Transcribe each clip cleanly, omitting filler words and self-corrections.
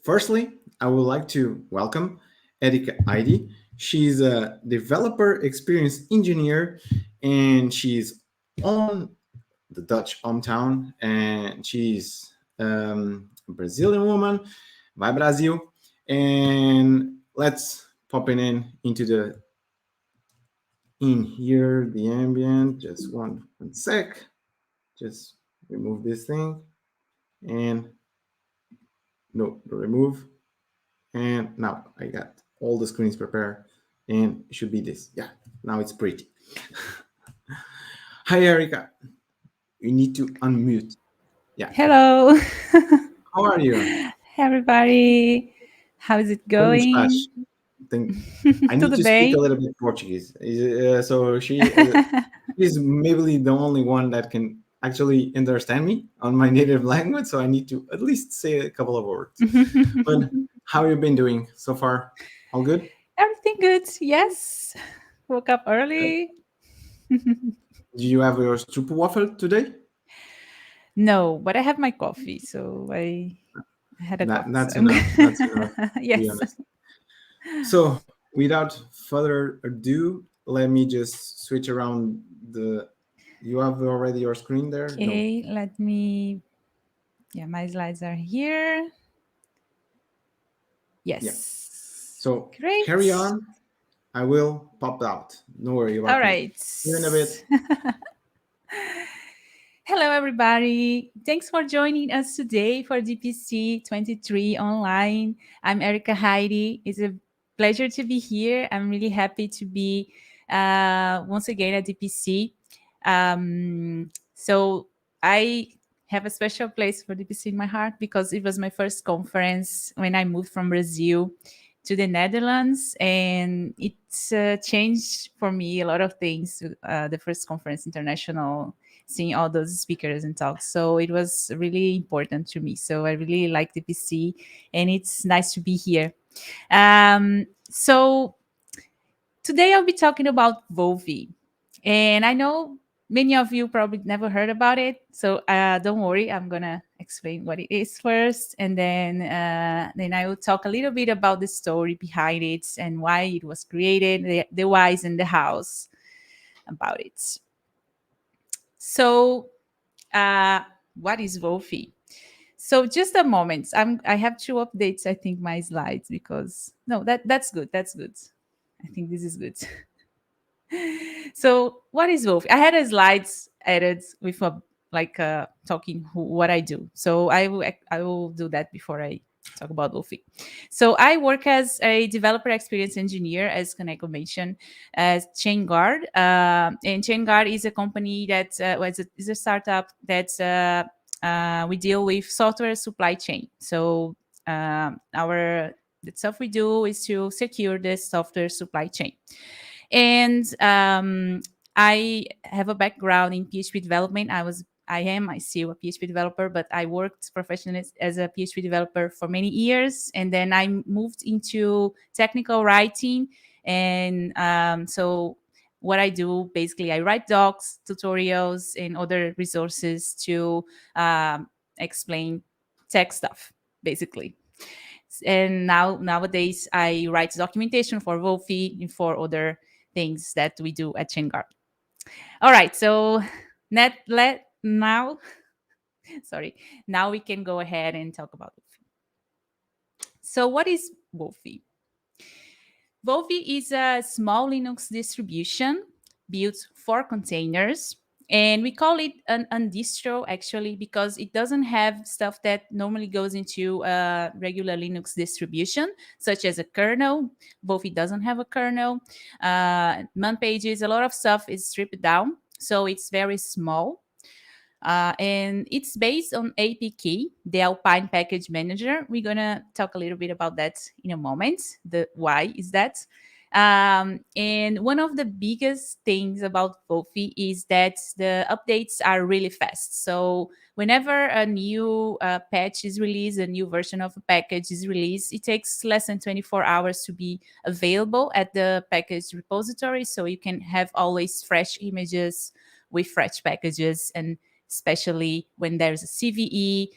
Firstly, I would like to welcome Erika Heidi. She's a developer experience engineer and she's on the Dutch hometown and she's a Brazilian woman. Vai Brasil. And let's pop into the in here the ambient. Just one sec. Just remove this thing and no remove. And now I got all the screens prepared and it should be this. Yeah, now it's pretty. Hi, Erica. You need to unmute. Yeah. Hello, How are you? everybody. How is it Como going? estás? I need Tudo to speak a bem? little bit Portuguese. So she's maybe the only one that can actually understand me on my native language. So I need to at least say a couple of words. But how you been doing so far? All good? Everything good? Yes. Woke up early. Do you have your waffle today? No, but I have my coffee, so I had a coffee. So That's enough. That's enough, to be yes. honest. So, without further ado, let me just switch around the. You have already your screen there? No. Okay, let me. Yeah, my slides are here. Yeah. Yes. So Great. carry on. I will pop out. No worry All about me. right. See you in a bit. Hello, everybody. Thanks for joining us today for DPC23 online. I'm Erika Heidi. It's a pleasure to be here. I'm really happy to be once again at DPC. So I have a special place for DPC in my heart because it was my first conference when I moved from Brazil to the Netherlands, and it's changed for me a lot of things. The first conference international, seeing all those speakers and talks. So it was really important to me. So I really like the PC and it's nice to be here. So today I'll be talking about Wolfi. And I know many of you probably never heard about it. So don't worry, I'm going to explain what it is first. And then I will talk a little bit about the story behind it and why it was created, the whys and the hows about it. So uh, what is Wolfi? So just a moment. I have to update, I think, my slides because no, that's good. That's good. I think this is good. So what is Wolfi? I had a slides added with a talking what I do. So I will do that before I talk about Wolfi. So I work as a developer experience engineer, as Kaneko mentioned, as ChainGuard. And ChainGuard is a company that is a startup that we deal with software supply chain. So the stuff we do is to secure the software supply chain. And I have a background in PHP development. I still a PHP developer, but I worked professionally as a PHP developer for many years. And then I moved into technical writing. And so what I do, basically, I write docs, tutorials, and other resources to explain tech stuff, basically. And nowadays, I write documentation for Wolfi and for other things that we do at ChainGuard. All right, so now, sorry, now we can go ahead and talk about Wolfi. So what is Wolfi? Wolfi is a small Linux distribution built for containers. And we call it an undistro actually because it doesn't have stuff that normally goes into a regular Linux distribution, such as a kernel. Wolfi doesn't have a kernel. Man pages, a lot of stuff is stripped down. So it's very small. And it's based on APK, the Alpine Package Manager. We're going to talk a little bit about that in a moment. The why is that? And one of the biggest things about Wolfi is that the updates are really fast. So whenever a new patch is released, a new version of a package is released, it takes less than 24 hours to be available at the package repository. So you can have always fresh images with fresh packages, and especially when there's a CVE,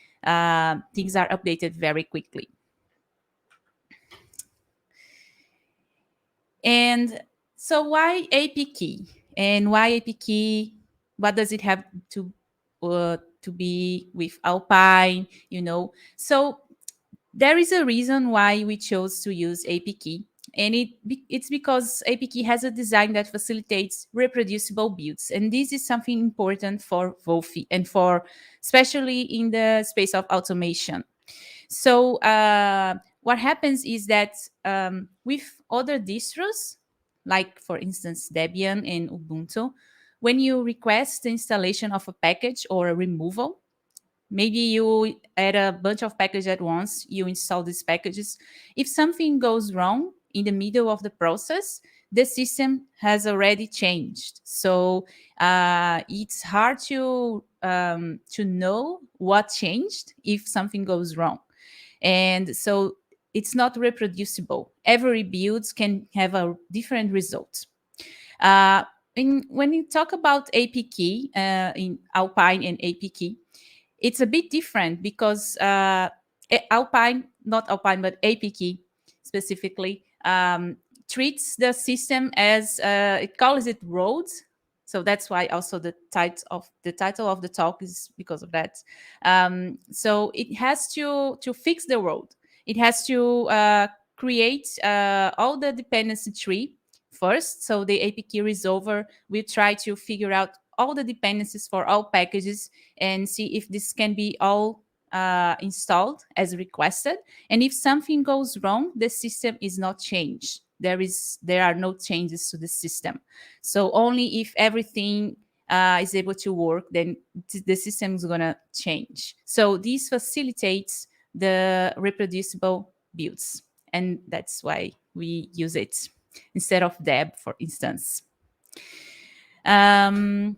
things are updated very quickly. And so why APK? And why APK? What does it have to be with Alpine? So there is a reason why we chose to use APK, and it's because APK has a design that facilitates reproducible builds, and this is something important for Wolfi and for especially in the space of automation. So what happens is that with other distros, like for instance Debian and Ubuntu, when you request the installation of a package or a removal, maybe you add a bunch of packages at once, you install these packages. If something goes wrong in the middle of the process, the system has already changed. So it's hard to know what changed if something goes wrong. And so it's not reproducible. Every build can have a different result. Uh, when you talk about APK in Alpine and APK, it's a bit different because Alpine, not Alpine, but APK specifically, treats the system as it calls it roads. So that's why also the title of the talk is because of that. So it has to fix the road. It has to create all the dependency tree first. So the APK resolver will try to figure out all the dependencies for all packages and see if this can be all installed as requested. And if something goes wrong, the system is not changed. There are no changes to the system. So only if everything is able to work, then the system is gonna change. So this facilitates the reproducible builds, and that's why we use it instead of Deb, for instance. Um,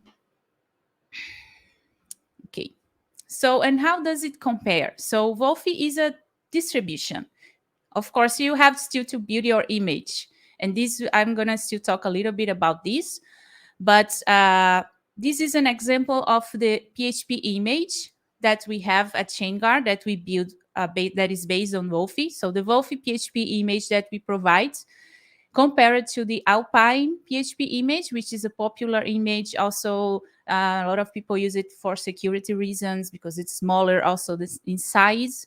okay. So, and how does it compare? So, Wolfi is a distribution. Of course, you have still to build your image. And this, I'm going to still talk a little bit about this. But this is an example of the PHP image that we have at ChainGuard that we build that is based on Wolfi. So the Wolfi PHP image that we provide compared to the Alpine PHP image, which is a popular image. Also, a lot of people use it for security reasons because it's smaller, also this in size.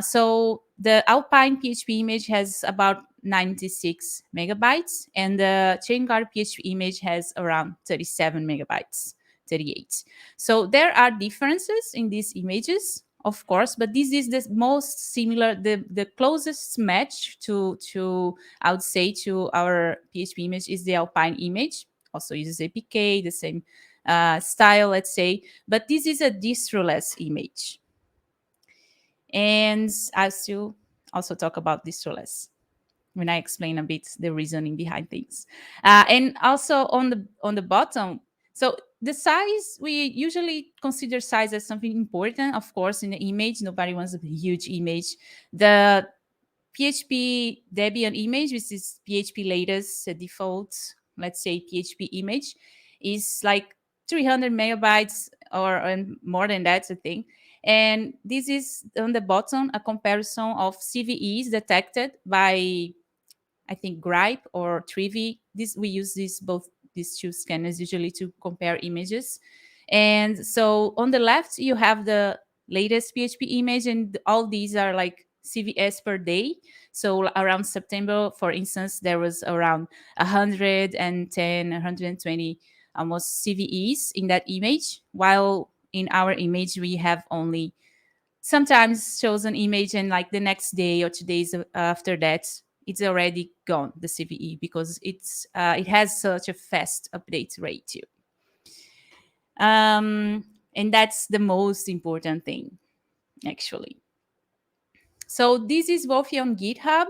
So the Alpine PHP image has about 96 megabytes, and the ChainGuard PHP image has around 37 megabytes, 38. So there are differences in these images, of course, but this is the most similar, the closest match to I would say to our PHP image is the Alpine image. Also uses APK, the same style, let's say, but this is a distroless image. And I'll still also talk about distroless when I explain a bit the reasoning behind things. And also on the bottom, so the size, we usually consider size as something important, of course, in the image. Nobody wants a huge image. The PHP Debian image, which is PHP latest default, let's say PHP image, is like 300 megabytes and more than that, I think. And this is on the bottom a comparison of CVEs detected by, I think, Gripe or Trivi. We use these two scanners usually to compare images. And so on the left, you have the latest PHP image, and all these are like CVS per day. So around September, for instance, there was around 110, 120 almost CVEs in that image, while in our image we have only sometimes shows an image and like the next day or 2 days after that it's already gone, the CVE, because it has such a fast update rate too. And that's the most important thing, actually. So this is Wolfi on GitHub.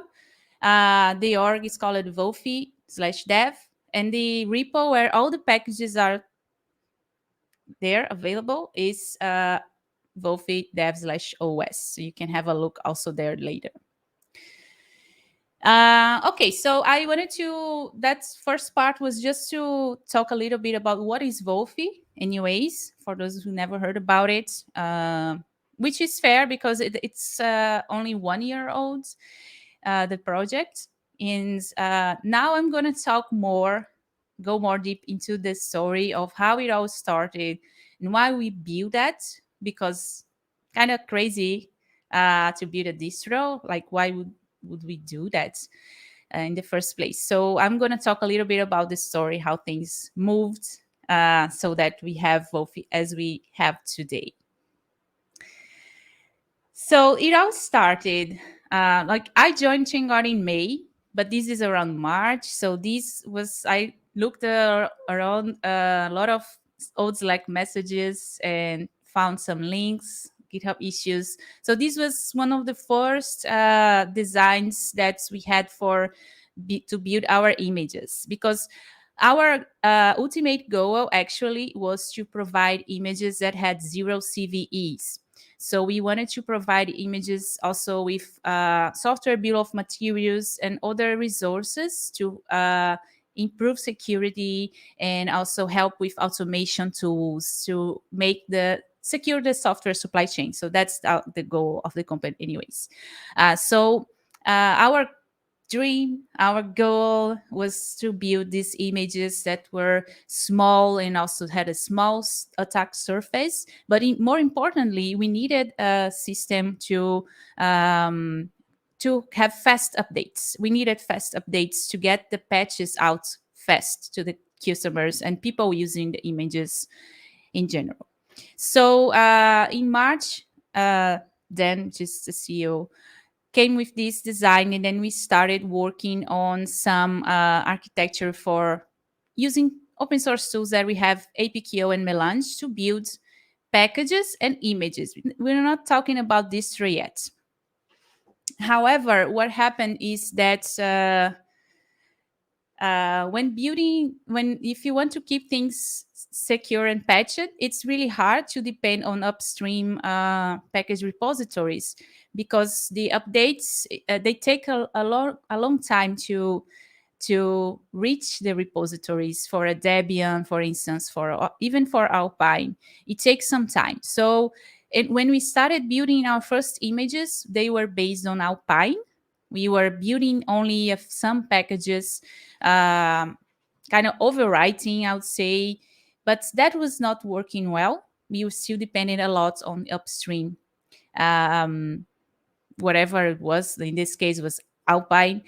The org is called Wolfi/dev, and the repo where all the packages are there available is Wolfi dev/os. So you can have a look also there later. Okay, so I wanted that first part was just to talk a little bit about what is Wolfi, anyways, for those who never heard about it, which is fair because it's only 1 year old, the project. And now I'm going to go more deep into the story of how it all started and why we built that, because kind of crazy to build a distro. Like, why would we do that in the first place? So I'm going to talk a little bit about the story, how things moved so that we have Wolfi as we have today. So it all started, like I joined Chingar in May, but this is around March. So I looked around a lot of old Slack messages and found some links, GitHub issues. So this was one of the first designs that we had to build our images, because our ultimate goal actually was to provide images that had zero CVEs. So we wanted to provide images also with software bill of materials and other resources to improve security and also help with automation tools to secure the software supply chain. So that's the goal of the company anyways. Our dream, our goal was to build these images that were small and also had a small attack surface. But more importantly, we needed a system to have fast updates. We needed fast updates to get the patches out fast to the customers and people using the images in general. So in March, then just the CEO came with this design, and then we started working on some architecture for using open source tools that we have, APQO and Melange, to build packages and images. We're not talking about distro yet. However, what happened is that if you want to keep things secure and patched, it's really hard to depend on upstream package repositories, because the updates they take a long time to reach the repositories. For a Debian, for instance, even for Alpine, it takes some time. So when we started building our first images, they were based on Alpine. We were building only some packages, kind of overwriting, I would say, but that was not working well. We were still depending a lot on upstream, whatever it was. In this case, it was Alpine.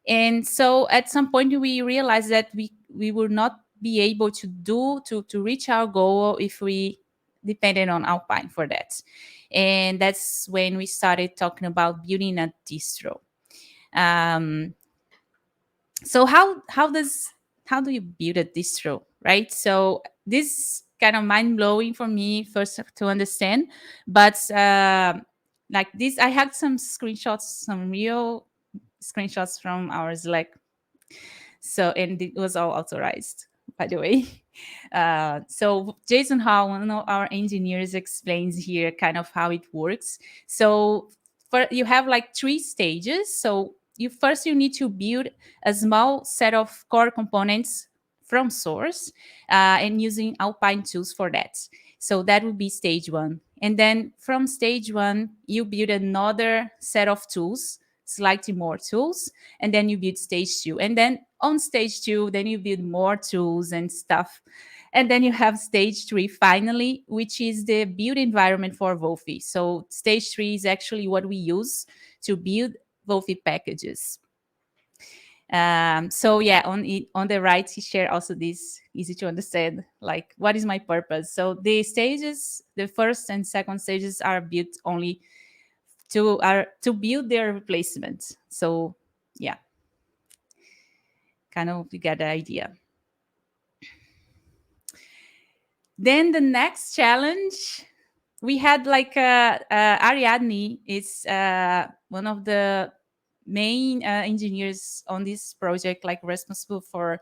And so at some point we realized that we would not be able to reach our goal if we depended on Alpine for that. And that's when we started talking about building a distro. So how do you build a distro, right? So this kind of mind-blowing for me first to understand, but like this, I had some screenshots, some real screenshots from our Slack. So, and it was all authorized, by the way. So Jason Hall, one of our engineers, explains here kind of how it works. So you have like 3 stages. So you need to build a small set of core components from source and using Alpine tools for that. So that would be stage 1. And then from stage 1, you build another set of tools, slightly more tools, and then you build stage 2. And then on stage 2, then you build more tools and stuff. And then you have stage 3 finally, which is the build environment for Wolfi. So stage 3 is actually what we use to build Wolfi packages. So yeah, on the right, he shared also this easy to understand, like what is my purpose. So the stages, the first and second stages are built only to build their replacement. So yeah, kind of you get the idea. Then the next challenge, we had like Ariadne is one of the main engineers on this project, like responsible for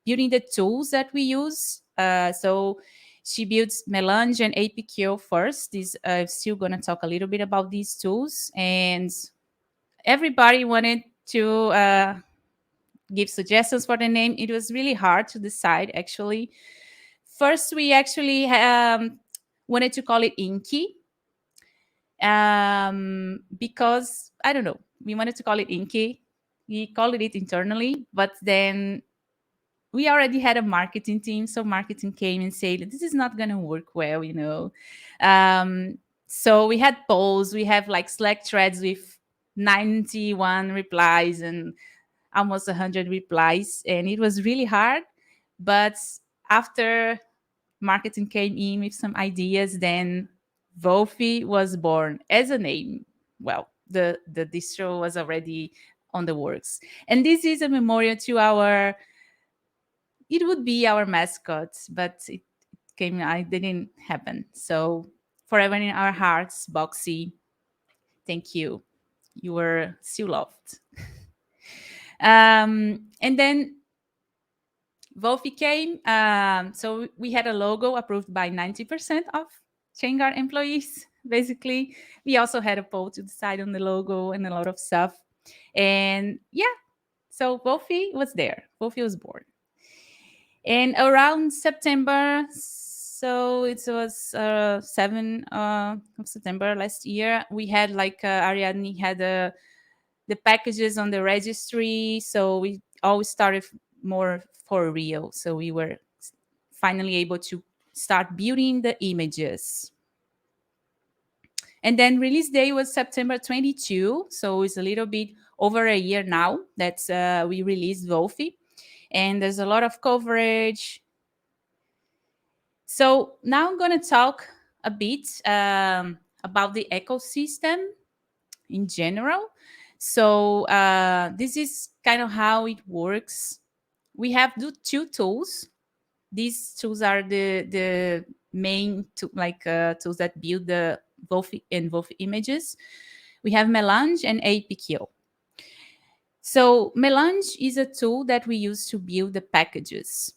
building the tools that we use. So she builds Melange and APQ first. I'm still going to talk a little bit about these tools. And everybody wanted to give suggestions for the name. It was really hard to decide, actually. First, we actually wanted to call it Inky, because, I don't know, we wanted to call it Inky. We called it internally, but then we already had a marketing team. So marketing came and said, this is not going to work well, you know. Um, so we had polls. We have like Slack threads with 91 replies and almost 100 replies. And it was really hard. But after marketing came in with some ideas, then Wolfi was born as a name. Well, the distro was already on the works. And this is a memorial to our, it would be our mascot, but it came, I didn't happen. So forever in our hearts, Boxy, thank you. You were still loved. And then Wolfi came. So we had a logo approved by 90% of Shanghai employees, basically. We also had a poll to decide on the logo and a lot of stuff. And yeah, so Wolfi was there. Wolfi was born. And around September, so it was 7 of September last year, we had like Ariadne had the packages on the registry. So we always started more for real. So we were finally able to start building the images. And then release day was September 22. So it's a little bit over a year now that we released Wolfi. And there's a lot of coverage. So now I'm going to talk a bit about the ecosystem in general. So this is kind of how it works. We have two tools. These tools are the main tools that build the Wolfi and Wolfi images. We have Melange and APQ. So Melange is a tool that we use to build the packages,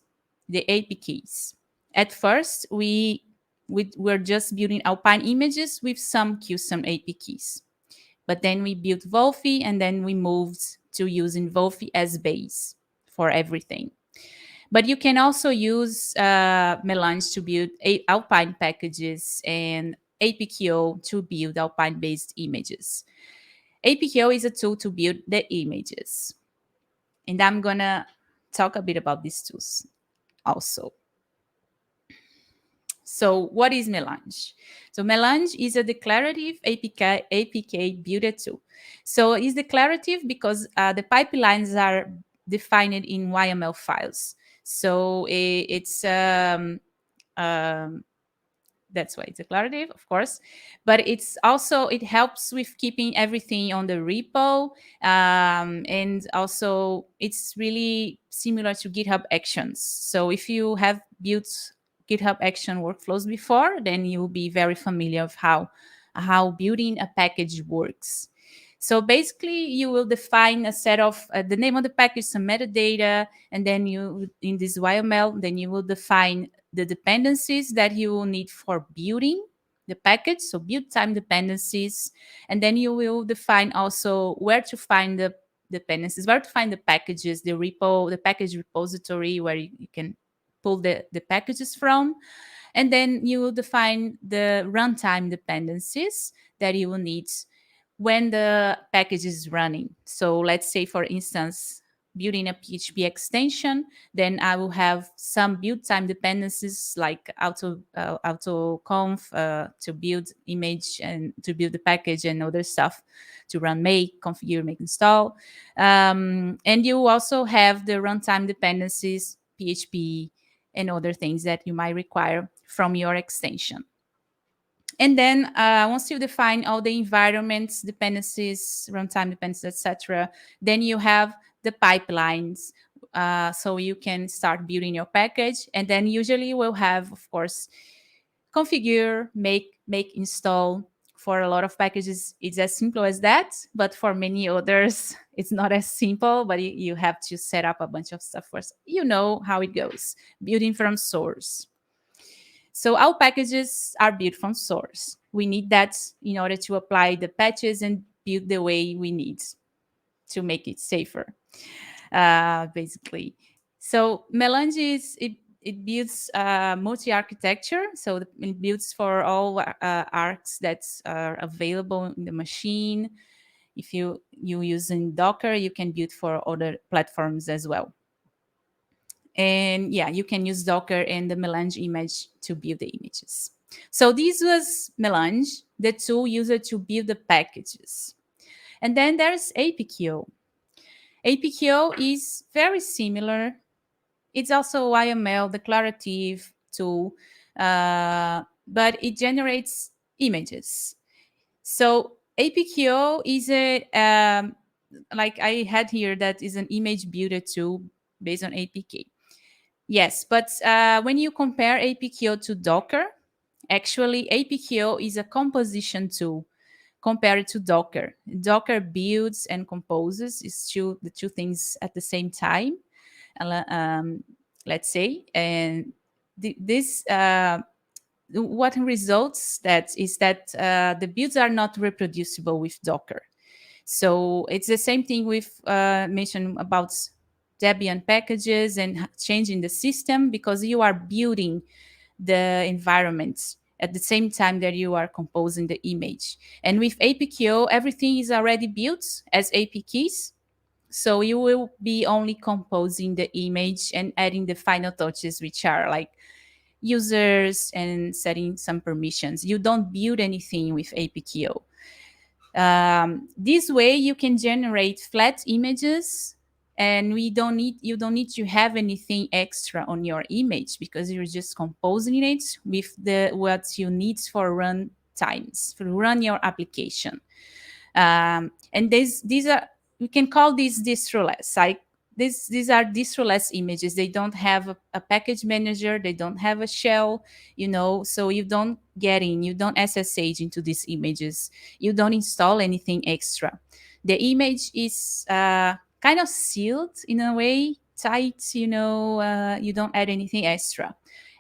the APKs. At first, we were just building Alpine images with some custom APKs. But then we built Wolfi, and then we moved to using Wolfi as base for everything. But you can also use Melange to build Alpine packages and APKO to build Alpine-based images. APKO is a tool to build the images. And I'm going to talk a bit about these tools also. So what is Melange? So Melange is a declarative APK builder tool. So it's declarative because the pipelines are defined in YML files. So it's that's why it's declarative, of course. But it's also, it helps with keeping everything on the repo. And also it's really similar to GitHub Actions. So if you have built GitHub Action workflows before, then you'll be very familiar with how building a package works. So basically, you will define a set of the name of the package, some metadata, and then you, in this YML, then you will define the dependencies that you will need for building the package, so build time dependencies, and then you will define also where to find the dependencies, where to find the packages, the repo, the package repository where you can pull the packages from. And then you will define the runtime dependencies that you will need when the package is running. So let's say, for instance, building a PHP extension, then I will have some build time dependencies like autoconf to build image and to build the package and other stuff to run make, configure, make, install. And you also have the runtime dependencies, PHP, and other things that you might require from your extension. And then once you define all the environments, dependencies, runtime dependencies, etc., then you have the pipelines. So you can start building your package. And then usually we'll have, of course, configure, make, install. For a lot of packages, it's as simple as that. But for many others, it's not as simple, but you have to set up a bunch of stuff first. You know how it goes, building from source. So our packages are built from source. We need that in order to apply the patches and build the way we need to make it safer, basically. So Melange it builds multi-architecture. So it builds for all arcs that are available in the machine. If you using Docker, you can build for other platforms as well. And yeah, you can use Docker and the Melange image to build the images. So this was Melange, the tool used to build the packages. And then there's APQO. APQO is very similar. It's also YML declarative tool, but it generates images. So APQO is like I had here, that is an image builder tool based on APK. Yes, but when you compare APQO to Docker, actually APQO is a composition tool compared to Docker. Docker builds and composes, is the two things at the same time, let's say. And this what results that is that the builds are not reproducible with Docker. So it's the same thing we've mentioned about Debian packages and changing the system, because you are building the environment at the same time that you are composing the image. And with APQO, everything is already built as APKs. So you will be only composing the image and adding the final touches, which are like users and setting some permissions. You don't build anything with APQO. This way you can generate flat images, and you don't need to have anything extra on your image, because you're just composing it with what you need for run times to run your application. And these are, we can call these distroless. Like these are distroless images. They don't have a package manager. They don't have a shell, so you don't you don't SSH into these images. You don't install anything extra. The image is kind of sealed in a way, tight, you don't add anything extra.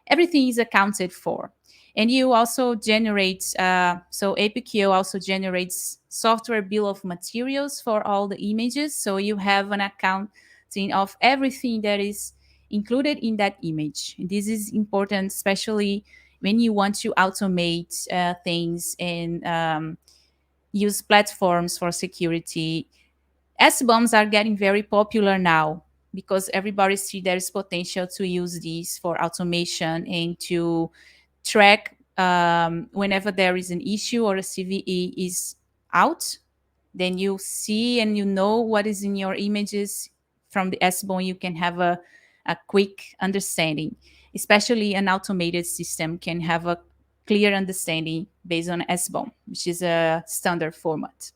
Everything is accounted for. And you also generate, so APQO also generates software bill of materials for all the images. So you have an accounting of everything that is included in that image. This is important, especially when you want to automate things and use platforms for security. SBOMs are getting very popular now, because everybody sees there's potential to use these for automation and to track whenever there is an issue or a CVE is out. Then you see and you know what is in your images from the SBOM. You can have a quick understanding. Especially an automated system can have a clear understanding based on SBOM, which is a standard format.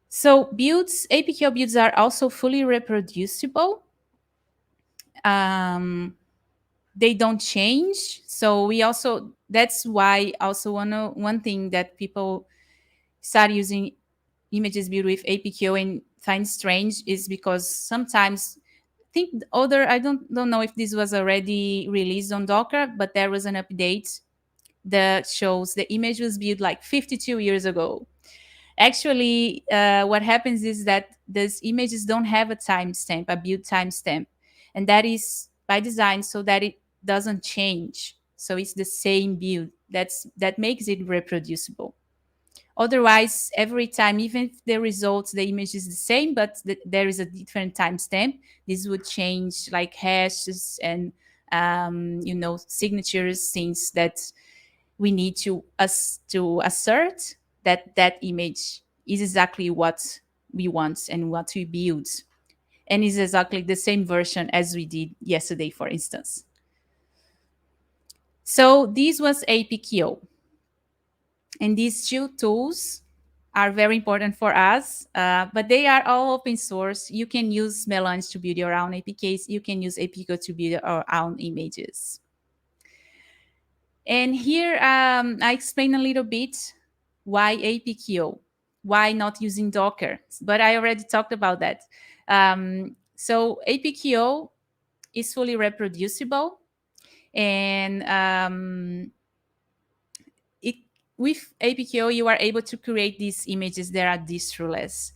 So APQO builds are also fully reproducible. They don't change. So that's why also one thing that people start using images built with APQO and find strange is because sometimes I don't know if this was already released on Docker, but there was an update that shows the image was built like 52 years ago. Actually, what happens is that these images don't have a timestamp, a build timestamp, and that is by design so that it doesn't change. So it's the same build. That makes it reproducible. Otherwise, every time, even if the results, the image is the same, but there is a different timestamp, this would change like hashes and signatures, things that we need to assert that image is exactly what we want and what we build, and is exactly the same version as we did yesterday, for instance. So this was APQO, and these two tools are very important for us, but they are all open source. You can use Melange to build your own APKs. You can use APQO to build your own images. And here I explain a little bit why APQO, why not using Docker, but I already talked about that. So APQO is fully reproducible, and with APQO you are able to create these images that are distroless.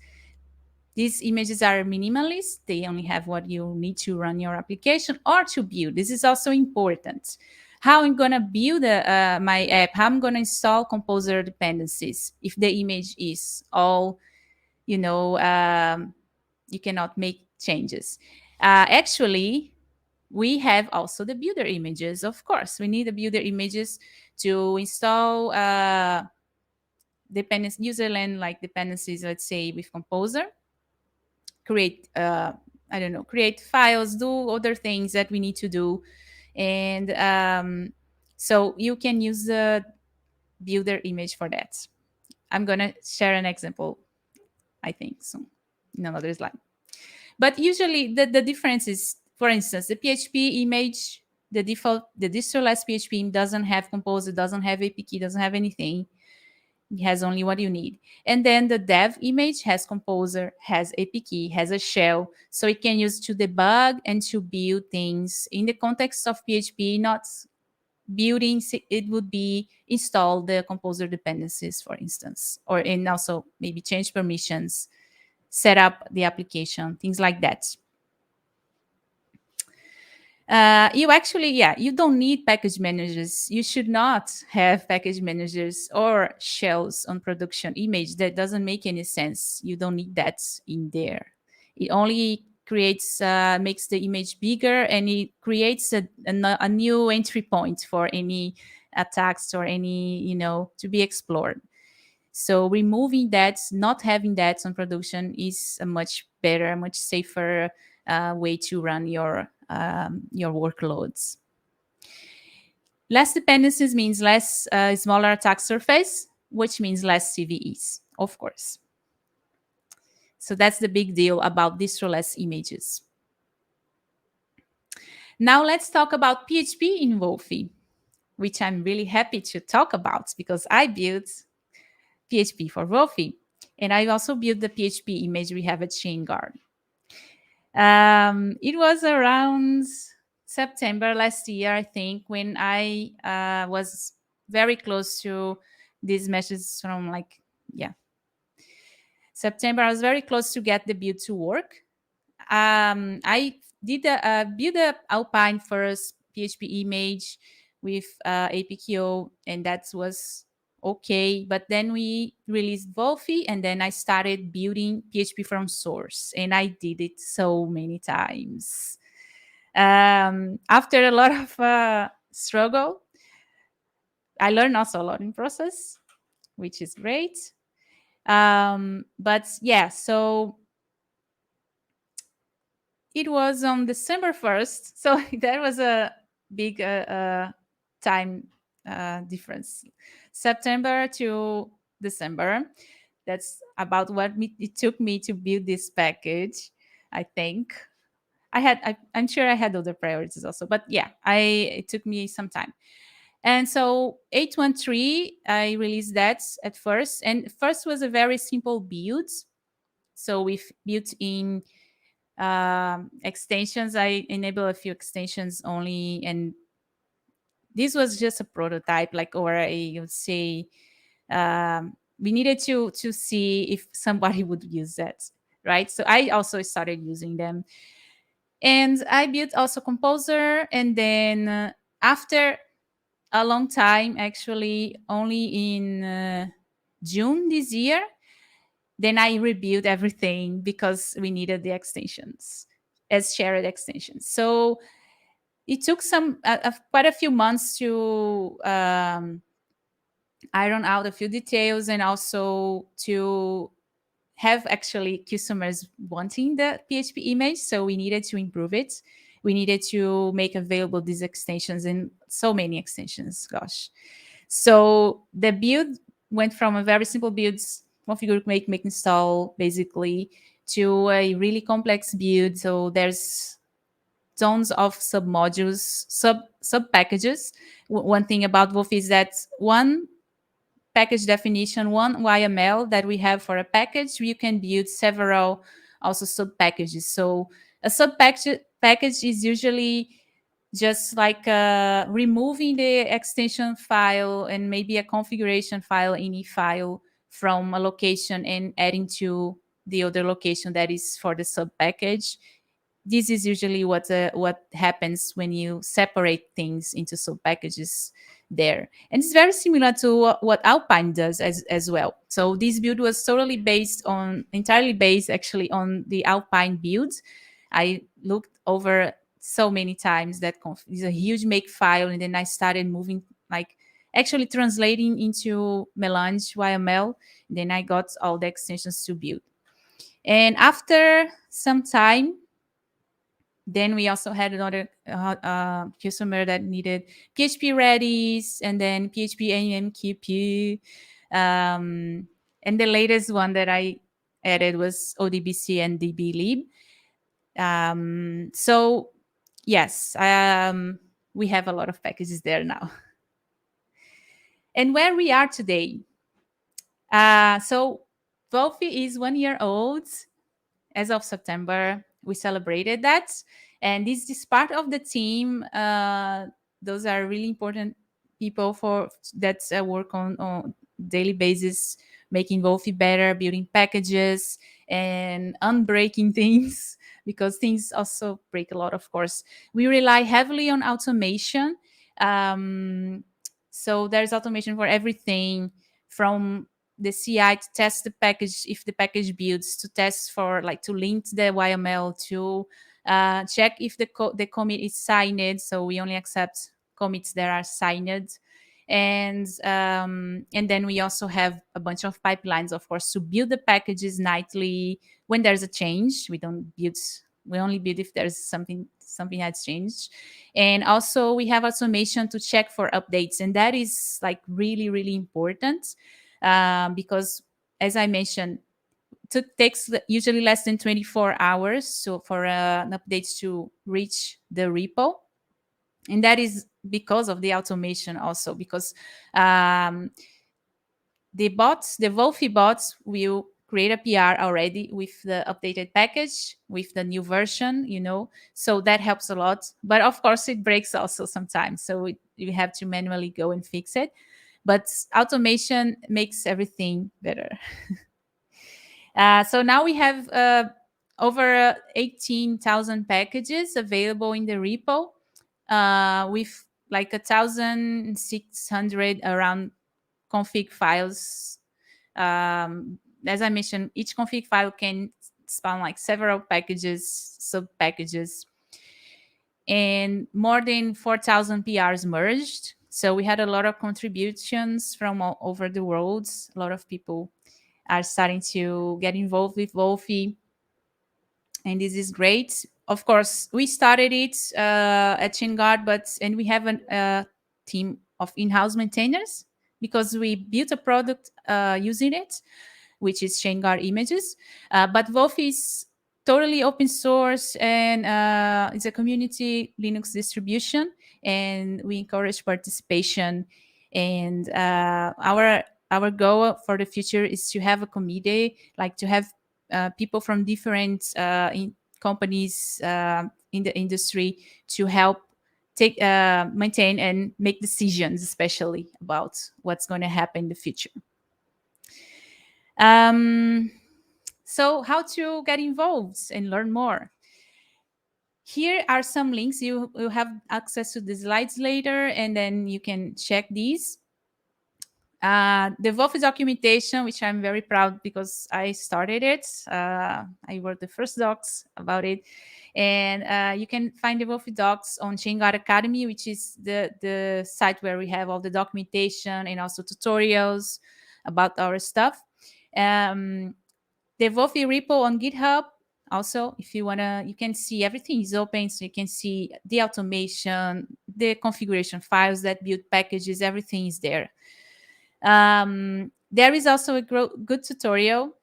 These images are minimalist. They only have what you need to run your application or to build. This is also important. How I'm gonna build my app, how I'm gonna install Composer dependencies if the image is all, you know, you cannot make changes. Actually, we have also the builder images. Of course, we need the builder images to install dependencies, userland like dependencies, let's say with Composer, create I don't know, create files, do other things that we need to do. And so you can use the builder image for that. I'm gonna share an example, I think, soon in another slide. But usually the difference is, for instance, the PHP image, the default, the distroless PHP doesn't have Composer, doesn't have APK, doesn't have anything. It has only what you need. And then the dev image has Composer, has APK, has a shell. So it can use to debug and to build things in the context of PHP, not building. It would be install the Composer dependencies, for instance, or and also maybe change permissions, set up the application, things like that. You actually, yeah, you don't need package managers. You should not have package managers or shells on production image. That doesn't make any sense. You don't need that in there. It only creates, makes the image bigger, and it creates a new entry point for any attacks or any, you know, to be explored. So removing that, not having that on production is a much better, much safer way to run your workloads. Less dependencies means less smaller attack surface, which means less CVEs, of course. So that's the big deal about distroless images. Now let's talk about PHP in Wolfi, which I'm really happy to talk about because I built PHP for Wolfi. And I also built the PHP image we have at ShaneGuard. It was around September last year, I think, when I was very close to these messages from September. I was very close to get the build to work. I did build a Alpine first PHP image with APQO, and that was okay. But then we released Wolfi, and then I started building PHP from source, and I did it so many times. After a lot of struggle, I learned also a lot in process, which is great. But yeah, so it was on December 1st. So that was a big time difference. September to December. That's about what it took me to build this package, I think. I'm sure I had other priorities also, but yeah, it took me some time. And so 813, I released that at first. And first was a very simple build. So we've built in extensions. I enable a few extensions only, and this was just a prototype, like, or I would say we needed to see if somebody would use that, right? So I also started using them, and I built also Composer, and then after a long time, actually only in June this year, then I rebuilt everything because we needed the extensions as shared extensions. So it took quite a few months to iron out a few details, and also to have actually customers wanting the PHP image. So we needed to improve it. We needed to make available these extensions, and so many extensions, gosh. So the build went from a very simple build, configure, make, install, basically, to a really complex build. So there's tons of submodules, sub packages. One thing about Wolf is that one package definition, one YML that we have for a package, you can build several also sub packages. So a sub package is usually just like removing the extension file and maybe a configuration file, any file from a location, and adding to the other location that is for the sub package. this is usually what happens when you separate things into sub packages there. And it's very similar to what Alpine does as well. So this build was entirely based actually on the Alpine build. I looked over so many times that is a huge make file, and then I started moving, like actually translating into Melange YML. Then I got all the extensions to build. And after some time, then we also had another customer that needed PHP Redis and then PHP AMQP. And the latest one that I added was ODBC and DBlib. So yes, we have a lot of packages there now. And where we are today. So Wolfi is 1 year old. As of September, we celebrated that. And this is part of the team. Those are really important people that work on daily basis, making Wolfi better, building packages and unbreaking things, because things also break a lot, of course. We rely heavily on automation. So there's automation for everything, from the CI to test the package if the package builds, to test for like to link the YML, to check if the commit is signed. So we only accept commits that are signed. And then we also have a bunch of pipelines, of course, to build the packages nightly when there's a change. We only build if there's something has changed. And also we have automation to check for updates, and that is like really, really important. Because, as I mentioned, it takes usually less than 24 hours so for an update to reach the repo. And that is because of the automation also, because the Wolfi bots will create a PR already with the updated package, with the new version, so that helps a lot. But of course, it breaks also sometimes, so you have to manually go and fix it. But automation makes everything better. So now we have over 18,000 packages available in the repo, with like 1,600 around config files. As I mentioned, each config file can spawn like several packages, sub packages, and more than 4,000 PRs merged. So we had a lot of contributions from all over the world. A lot of people are starting to get involved with Wolfi, and this is great. Of course, we started it at ShaneGuard, and we have a team of in-house maintainers, because we built a product using it, which is ShaneGuard images. But Wolfi is totally open source, and it's a community Linux distribution, and we encourage participation. And our goal for the future is to have a committee, like to have people from different companies in the industry to help maintain and make decisions, especially about what's going to happen in the future. So how to get involved and learn more? Here are some links. You have access to the slides later, and then you can check these. The Wolfi documentation, which I'm very proud because I started it. I wrote the first docs about it. And you can find the Wolfi docs on ShaneGuard Academy, which is the site where we have all the documentation and also tutorials about our stuff. The Wolfi repo on GitHub. Also, if you wanna, you can see everything is open, so you can see the automation, the configuration files that build packages, everything is there. There is also a good tutorial,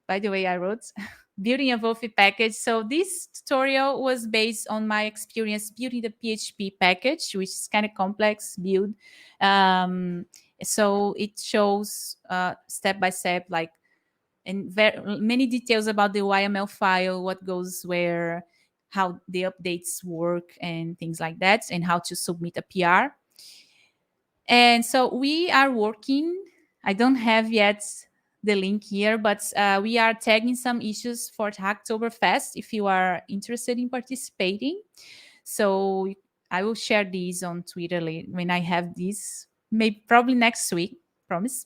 by the way, I wrote building a Wolfi package. So this tutorial was based on my experience building the PHP package, which is kind of complex build. So it shows step by step, like, and many details about the YML file, what goes where, how the updates work, and things like that, and how to submit a PR. And so we are working. I don't have yet the link here, but we are tagging some issues for Hacktoberfest if you are interested in participating. So I will share these on Twitter when I have these, maybe probably next week, promise.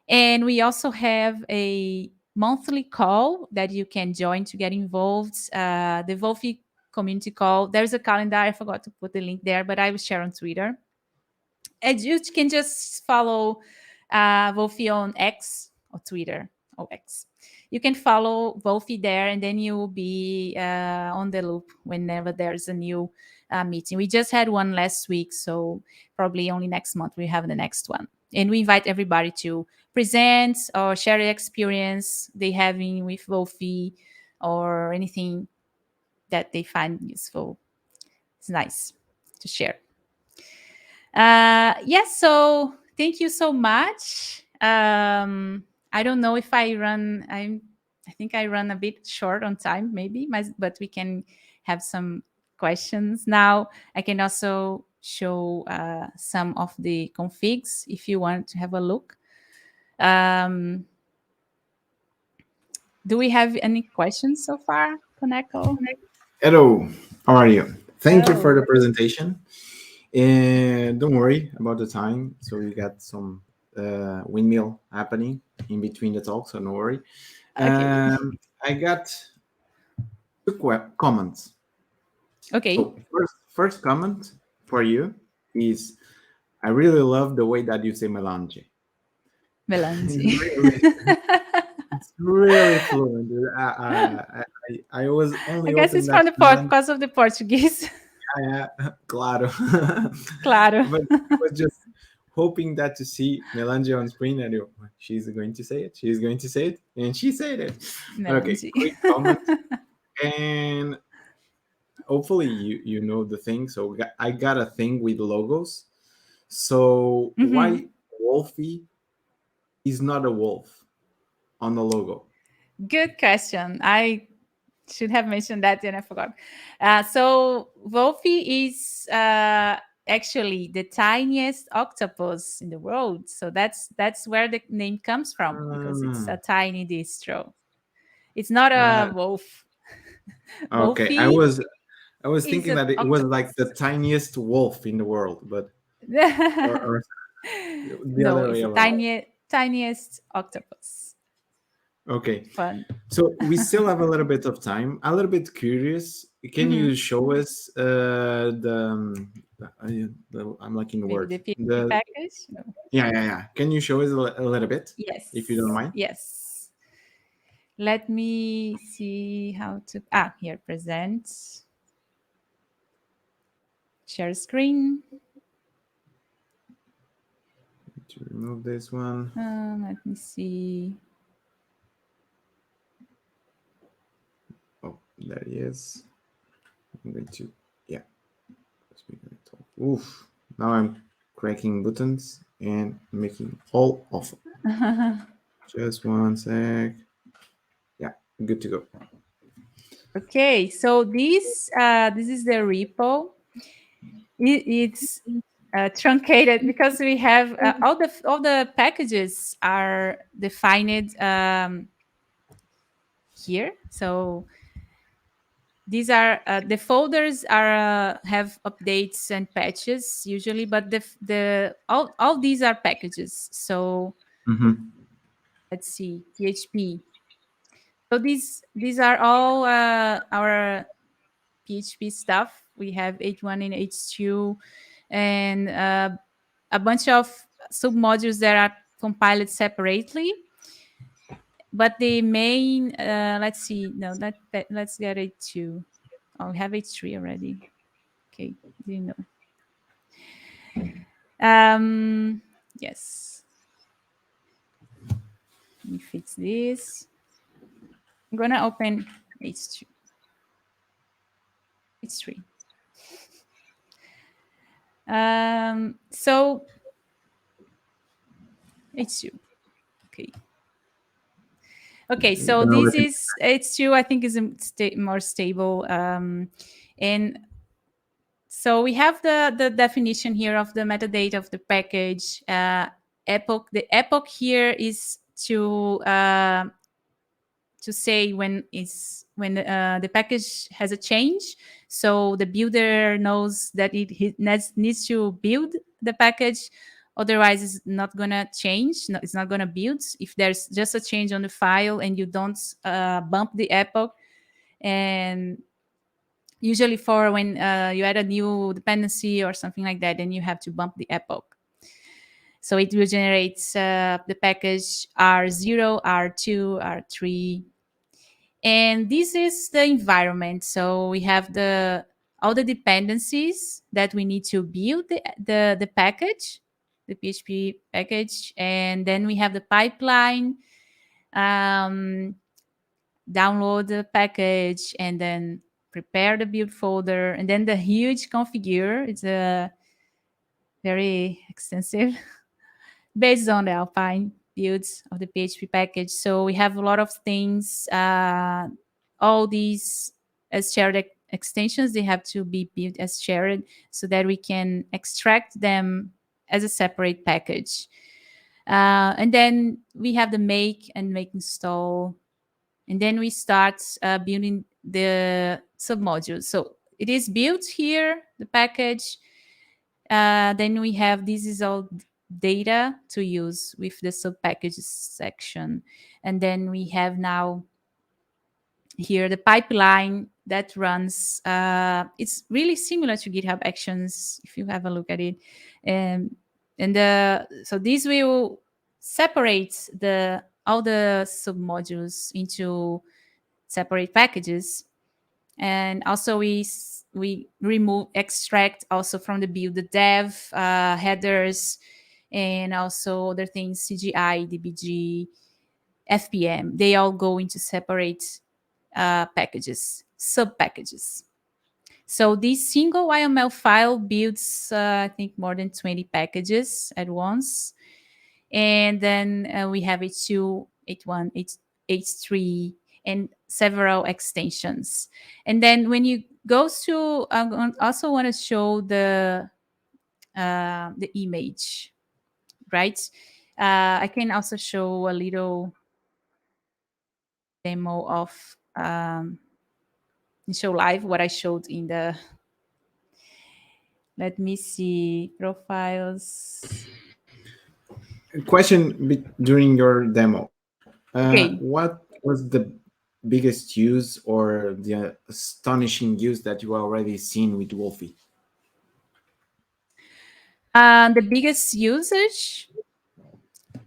And we also have a monthly call that you can join to get involved. The Wolfi community call. There's a calendar. I forgot to put the link there, but I will share on Twitter. And you can just follow Wolfi on X or Twitter or X. You can follow Wolfi there, and then you will be on the loop whenever there's a new meeting. We just had one last week, so probably only next month we have the next one. And we invite everybody to present or share the experience they having with Wolfi or anything that they find useful. It's nice to share. Yes, so thank you so much. I don't know if I think I run a bit short on time, maybe, but we can have some questions now. I can also show some of the configs if you want to have a look. Do we have any questions so far, Koneko? Hello, how are you? Thank you for Hello. the presentation. And don't worry about the time. So we got some windmill happening in between the talks, so no worry. Okay. I got two comments. Okay. So first comment for you is I really love the way that you say melange. Melange. It's really fluent. I was I only guess open it's that from the melange. because of the Portuguese. Claro. Claro. But I was just hoping that to see Melange on screen and she's going to say it. She's going to say it, and she said it. Okay, Melange. quick comment, and hopefully you know the thing. So I got a thing with logos. So Mhm. why Wolfie is not a wolf on the logo? Good question. I should have mentioned that and I forgot. So Wolfi is actually the tiniest octopus in the world. So that's where the name comes from because it's a Um, tiny distro. It's not uh, a wolf. okay, Wolfi I was is thinking an that it was like octopus. the tiniest wolf in the world, but or the No, other it's way the around. tiniest octopus. Okay, Fun. so we still have a little bit of time. A little bit curious. Can Mhm. you show us I'm lacking the Maybe word. the PHP The package? No. yeah. Can you show us a little bit, if you don't Yes. mind? Yes. Let me see how to. Here, present. Share screen. To remove this one. Let me see. Oh, there he is. I'm going to yeah. Oof. Now I'm cracking buttons and making all awful. Just one sec. Yeah, good to go. Okay, so this is the repo. It's truncated because we have all the packages are defined here. So these are the folders are have updates and patches usually, but the all these are packages. So Mm-hmm. let's see, PHP. So these are all our PHP stuff. We have H1 and H2, and a bunch of submodules that are compiled separately. But the main, let's see, no, let's get H2. Oh, we have H3 already. Okay, do you know? Yes. Let me fix this. I'm gonna open H2, H3. So H2. Okay. Okay, so Gonna this let is H2. I think is more stable. And so we have the definition here of the metadata of the package. Epoch. The epoch here is to say when the package has a change, so the builder knows that he needs to build the package. Otherwise, it's not gonna change. It's not gonna build if there's just a change on the file and you don't bump the epoch. And usually for when you add a new dependency or something like that, then you have to bump the epoch. So it will generate the package R0, R2, R3. And this is the environment. So we have all the dependencies that we need to build the package, the PHP package. And then we have the pipeline, um, download the package, and then prepare the build folder. And then the huge configure. It's a very extensive based on the Alpine builds of the PHP package. So we have a lot of things. All these as shared extensions, they have to be built as shared so that we can extract them as a separate package. And then we have the make and make install. And then we start building the submodules. So it is built here, the package. Then we have, this is all data to use with the subpackages section. And then we have now here the pipeline that runs. It's really similar to GitHub Actions if you have a look at it. So this will separate all the submodules into separate packages. And also we remove, extract also from the build, the dev headers, and also other things, CGI, DBG, FPM. They all go into separate packages, sub packages. So this single YML file builds, I think, more than 20 packages at once. And then we have H2, H1, H3, and several extensions. And then when you go to, I also want to show the image, right? I can also show a little demo of show live what I showed in the, let me see, profiles. Question during your demo. Okay. What was the biggest use or the astonishing use that you already seen with Wolfi? The biggest usage?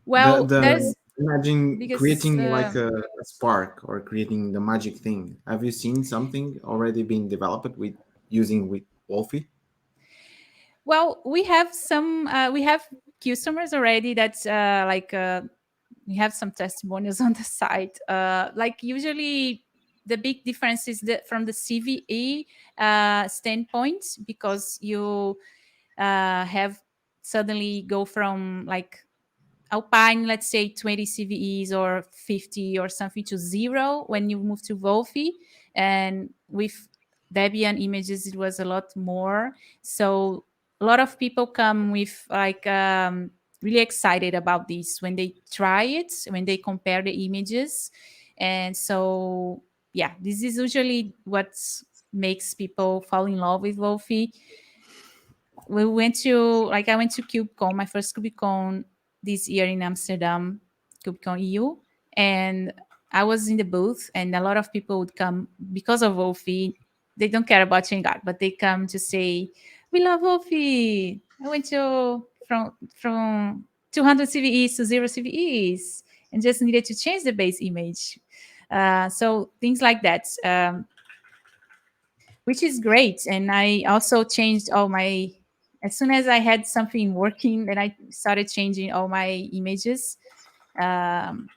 Well, The there's imagine biggest. creating like a spark or creating the magic thing. Have you seen something already being developed with using with Wolfi? Well, we have some. We have customers already. That's we have some testimonials on the site. Like usually, the big difference is that from the CVE standpoint, because you have suddenly go from like Alpine, let's say 20 CVEs or 50 or something, to zero when you move to Wolfi. And with Debian images, it was a lot more. So a lot of people come with like really excited about this when they try it, when they compare the images. And so, yeah, this is usually what makes people fall in love with Wolfi. We went to, like, I went to KubeCon, my first KubeCon this year in Amsterdam, KubeCon EU, and I was in the booth, and a lot of people would come because of Wolfi. They don't care about Shanghai, but they come to say, "We love Wolfi. I went to from 200 CVEs to zero CVEs, and just needed to change the base image." So things like that. Which is great. And I also changed all my, as soon as I had something working, then I started changing all my images. Um,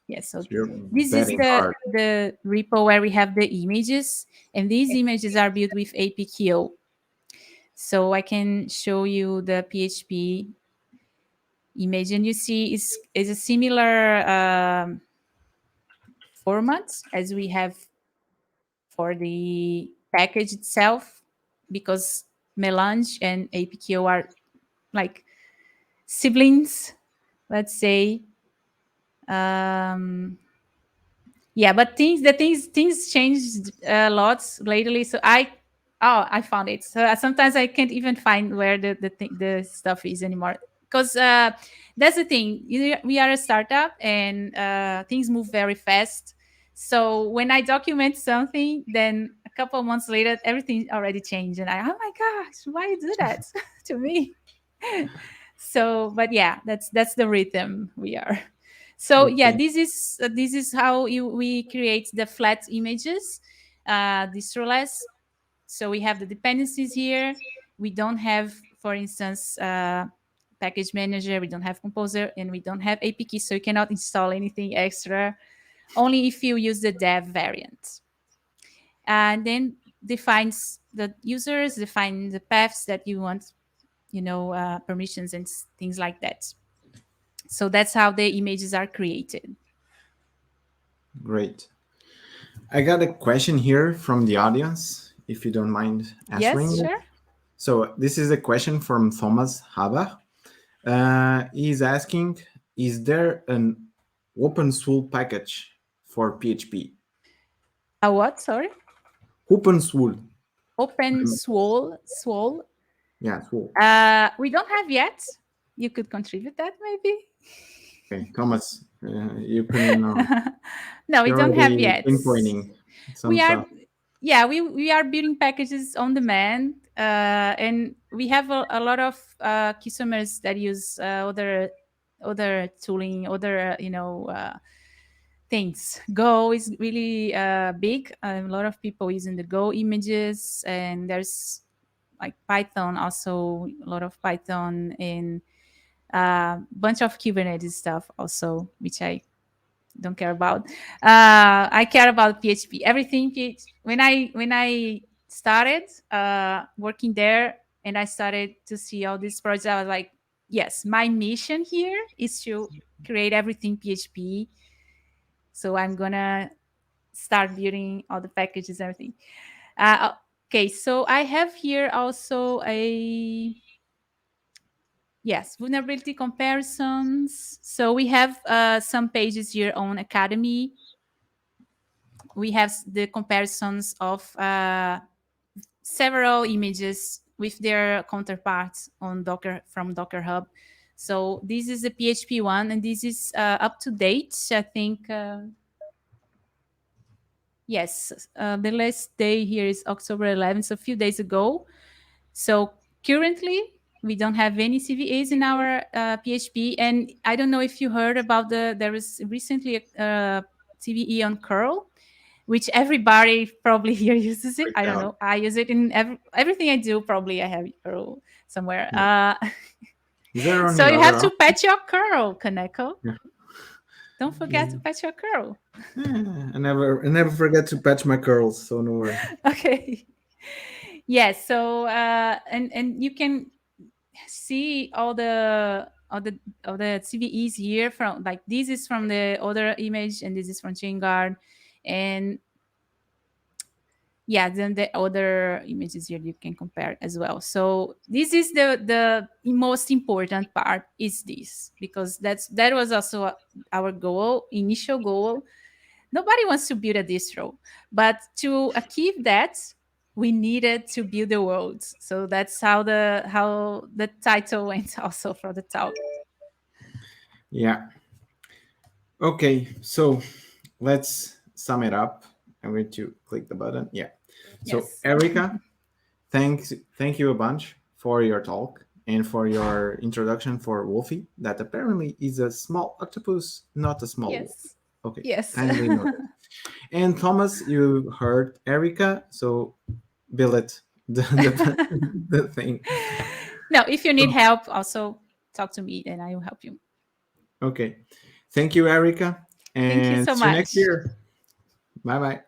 yeah, so So you're this is betting hard. the repo where we have the images, and these images are built with APQO. So I can show you the PHP image, and you see is a similar format as we have for the package itself, because Melange and APQ are like siblings, let's say. Yeah, but things changed a lot lately. So I found it. So sometimes I can't even find where the stuff is anymore, because that's the thing. We are a startup, and things move very fast. So when I document something, then a couple of months later, everything already changed, and oh my gosh, why you do that to me? So, but yeah, that's the rhythm we are. So yeah, Okay, this is how we create the flat images, distroless. So we have the dependencies here. We don't have, for instance, package manager. We don't have composer, and we don't have APK, so you cannot install anything extra. Only if you use the dev variant. And then defines the users, define the paths that you want, permissions and things like that. So that's how the images are created. great. I got a question here from the audience, if you don't mind answering Yes, it. sure. So this is a question from Thomas Haber. He's asking, is there an open source package for PHP? A what? Sorry. Open source. Open swole. Yeah, source. We don't have yet. You could contribute that maybe. Okay, Thomas, you can. No, we You're don't have already yet. pinpointing some We are, stuff. yeah, we are building packages on demand, and we have a lot of customers that use other tooling, other things. Go is really big. A lot of people using the Go images, and there's like Python also, a lot of Python, and a bunch of Kubernetes stuff also, which I don't care about. I care about PHP. Everything when I started working there, and I started to see all these projects, I was like, yes, my mission here is to create everything PHP. So I'm gonna start building all the packages, everything. Okay, so I have here also a yes, vulnerability comparisons. So we have some pages here on Academy. We have the comparisons of several images with their counterparts on Docker from Docker Hub. So this is the PHP one, and this is up to date. I think yes, the last day here is October 11th, so a few days ago. So currently, we don't have any CVEs in our PHP, and I don't know if you heard about there was recently a CVE on curl, which everybody probably here uses it. I Freaked don't out. know. I use it in everything I do. Probably I have curl somewhere. Yeah. Is there So any you other have to option? patch your curl, Kaneko. Yeah. Don't forget Yeah. to patch your curl. I never forget to patch my curls, so no worry. Okay. Yes. So and you can see all the CVEs here from, like, this is from the other image, and this is from ChainGuard, and yeah, then the other images here you can compare as well. So this is the most important part, is this, because that was also our initial goal. Nobody wants to build a distro, but to achieve that, we needed to build the world. So that's how the title went also for the talk. Yeah. Okay, so let's sum it up. I'm going to click the button. Yeah. So Yes. Erica, thank you a bunch for your talk and for your introduction for Wolfi. That apparently is a small octopus, not a small wolf. Yes. Okay, Yes. kindly noted. And Thomas, you heard Erica, so bill it the thing. No, if you need help, also talk to me and I will help you. Okay, thank you, Erica, Thank you and so see you next much. year. Bye bye.